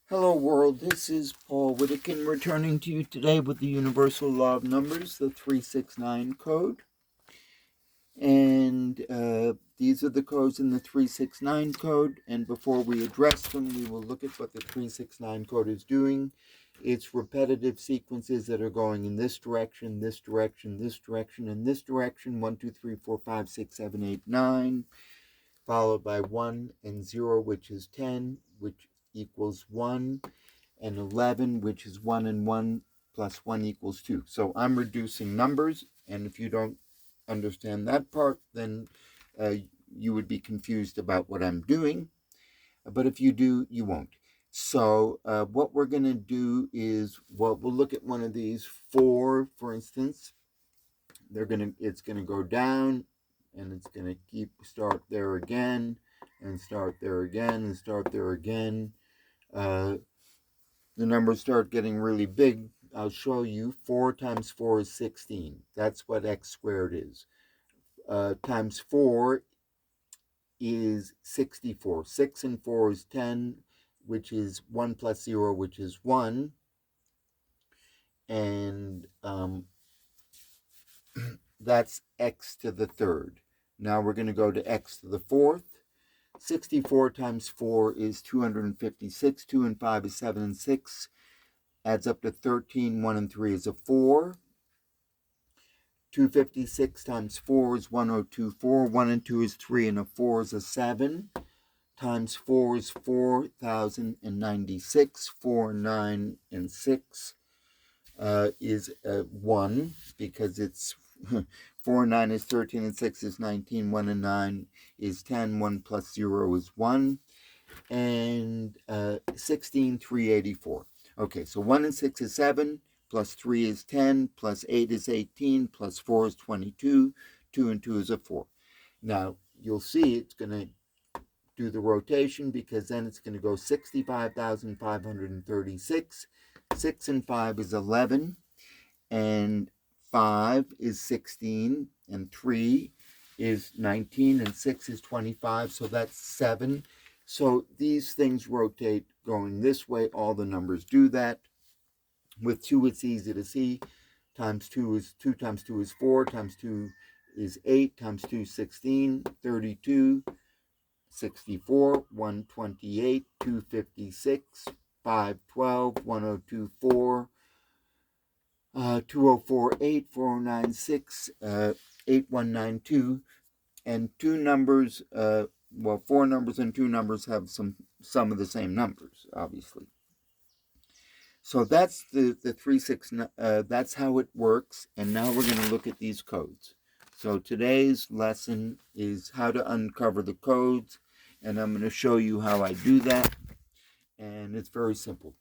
Hello world, this is Paul Whittakin returning to you today with the Universal Law of Numbers, the 369 code. And these are the codes in the 369 code, and before we address them, we will look at what the 369 code is doing. It's repetitive sequences that are going in this direction, this direction, this direction, and this direction, 1, 2, 3, 4, 5, 6, 7, 8, 9, followed by 1 and 0, which is 10, which equals 1, and 11, which is 1 and 1 plus 1 equals 2. So I'm reducing numbers, and if you don't understand that part, then you would be confused about what I'm doing. But if you do, you won't. So what we're going to do is, we'll look at one of these. 4, for instance. It's going to go down, and it's going to start there again, and start there again, and start there again. The numbers start getting really big. I'll show you. 4 times 4 is 16. That's what x squared is. Times 4 is 64. 6 and 4 is 10, which is 1 plus 0, which is 1. And that's x to the third. Now we're going to go to x to the fourth. 64 times 4 is 256. 2 and 5 is 7 and 6. Adds up to 13. 1 and 3 is a 4. 256 times 4 is 1024. 1 and 2 is 3, and a 4 is a 7. Times 4 is 4,096. 4, 9, and 6 is 1, because it's 4 and 9 is 13, and 6 is 19. 1 and 9 is 10. 1 plus 0 is 1. And 16, 384. Okay, so 1 and 6 is 7, plus 3 is 10, plus 8 is 18, plus 4 is 22, 2 and 2 is a 4. Now, you'll see it's going to do the rotation, because then it's going to go 65,536. 6 and 5 is 11, and 5 is 16, and 3 is 19, and 6 is 25, so that's 7. So these things rotate going this way. All the numbers do that. With 2, it's easy to see. Times 2 is 2 times 2 is 4, times 2 is 8, times 2 is 16, 32, 64, 128, 256, 512, 1024, 2048, 4096, 8192, and 2 numbers, 4 numbers and 2 numbers have some of the same numbers, obviously. So that's the 369. That's how it works. And now we're going to look at these codes. So today's lesson is how to uncover the codes, and I'm going to show you how I do that. And it's very simple.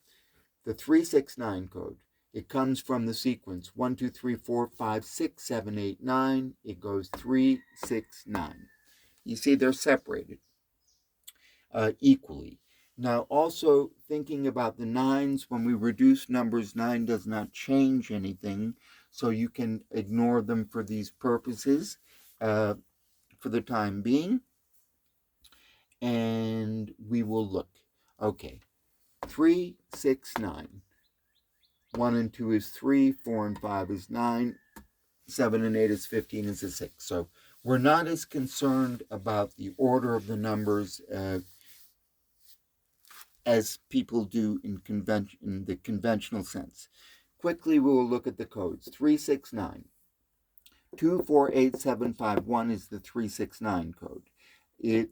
The 369 code, it comes from the sequence 1, 2, 3, 4, 5, 6, 7, 8, 9. It goes 3, 6, 9. You see, they're separated equally. Now, also thinking about the 9s, when we reduce numbers, 9 does not change anything, so you can ignore them for these purposes for the time being. And we will look. Okay, 3, 6, 9. 1 and 2 is 3, 4 and 5 is 9, 7 and 8 is 15, is a 6. So we're not as concerned about the order of the numbers as people do in the conventional sense. Quickly, we will look at the codes. 369. 248751 is the 369 code.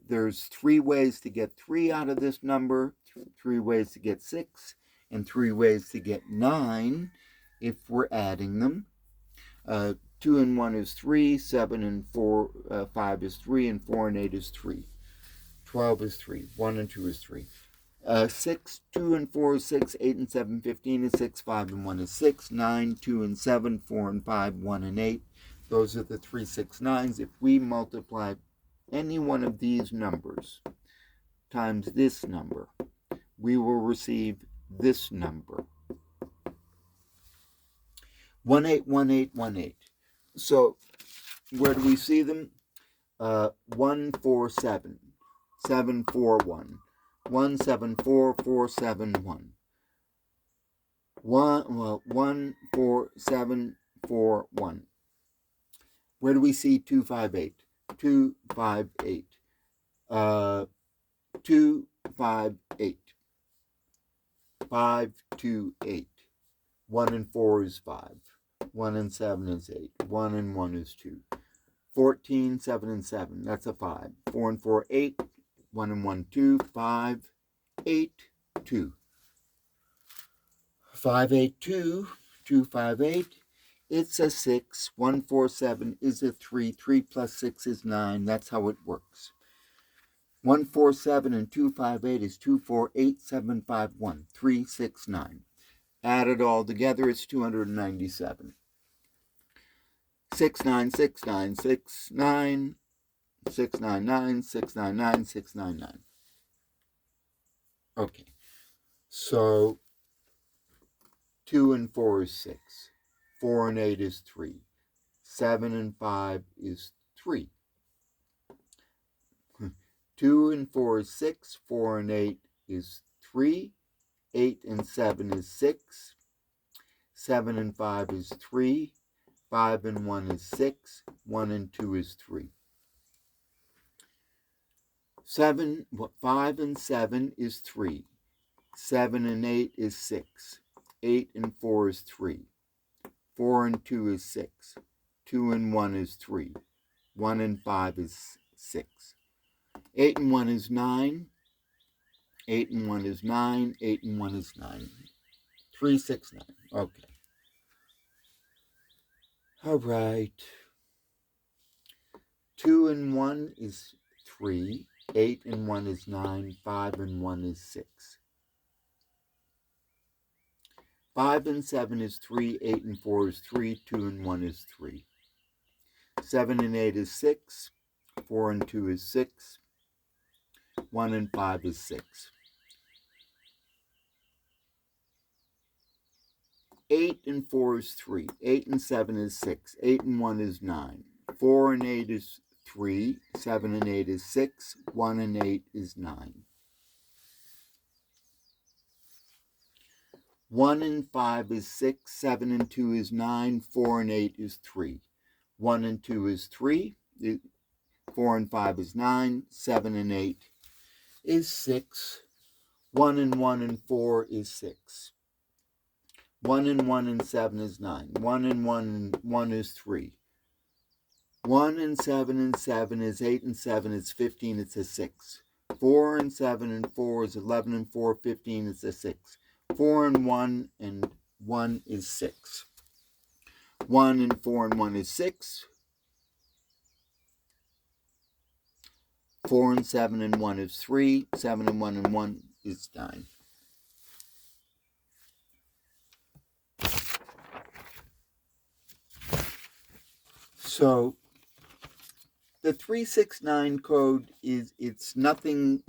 There's 3 ways to get 3 out of this number, 3 ways to get 6, and 3 ways to get 9 if we're adding them. 2 and 1 is 3, 7 and 5 is 3, and 4 and 8 is 3. 12 is 3, 1 and 2 is 3. 6, 2 and 4 is 6, 8 and 7, 15 is 6, 5 and 1 is 6, 9, 2 and 7, 4 and 5, 1 and 8. Those are the 369s. If we multiply any one of these numbers times this number, we will receive this number. 181818. So where do we see them? 147, 741, 174471. 14741. Where do we see 258? 258. 258. 528. 1 and 4 is 5. 1 and 7 is 8. 1 and 1 is 2. 14, 7 and 7. That's a 5. 4 and 4, 8. 1 and 1, 2. 5, 8, 2. 582, 258. It's a 6. 147 is a 3. 3 plus 6 is 9. That's how it works. 147 and 258 is 248751. 369. Add it all together, it's 297. 69696. 699, 699, 699. Okay, so 2 and 4 is 6. 4 and 8 is 3. 7 and 5 is 3. 2 and 4 is 6. 4 and 8 is 3. 8 and 7 is 6. 7 and 5 is 3. 5 and 1 is 6. 1 and 2 is 3. 5 and 7 is 3. 7 and 8 is 6. 8 and 4 is 3. 4 and 2 is 6. 2 and 1 is 3. 1 and 5 is 6. 8 and 1 is 9. 8 and 1 is 9. 8 and 1 is 9. 369. Okay. All right. 2 and 1 is 3. 8 and 1 is 9. 5 and 1 is 6. 5 and 7 is 3. 8 and 4 is 3. 2 and 1 is 3. 7 and 8 is 6. 4 and 2 is 6. 1 and 5 is 6. 8 and 4 is 3. 8 and 7 is 6. 8 and 1 is 9. 4 and 8 is 3. 7 and 8 is 6. 1 and 8 is 9. 1 and 5 is 6. 7 and 2 is 9. 4 and 8 is 3. 1 and 2 is 3. 4 and 5 is 9. 7 and 8 is 6. 1 and 1 and 4 is 6. 1 and 1 and 7 is 9. 1 and 1 and 1 is 3. 1 and 7 is 8 and 7 is 15. It's a 6. 4 and 7 and 4 is 11 and 4, 15. It's a 6. 4 and 1 and 1 is 6. 1 and 4 and 1 is 6. 4 and 7 and 1 is 3. 7 and 1 and 1 is 9. So the 369 code it's nothing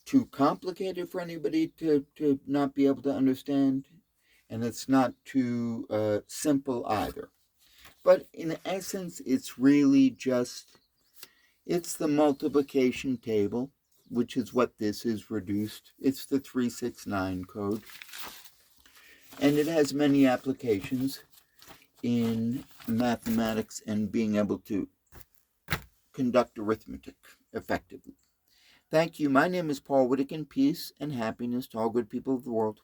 too complicated for anybody to not be able to understand, and it's not too simple either. But in essence, it's really just, it's the multiplication table, which is what this is reduced. It's the 369 code. And it has many applications in mathematics and being able to conduct arithmetic effectively. Thank you. My name is Paul Whittakin. Peace and happiness to all good people of the world.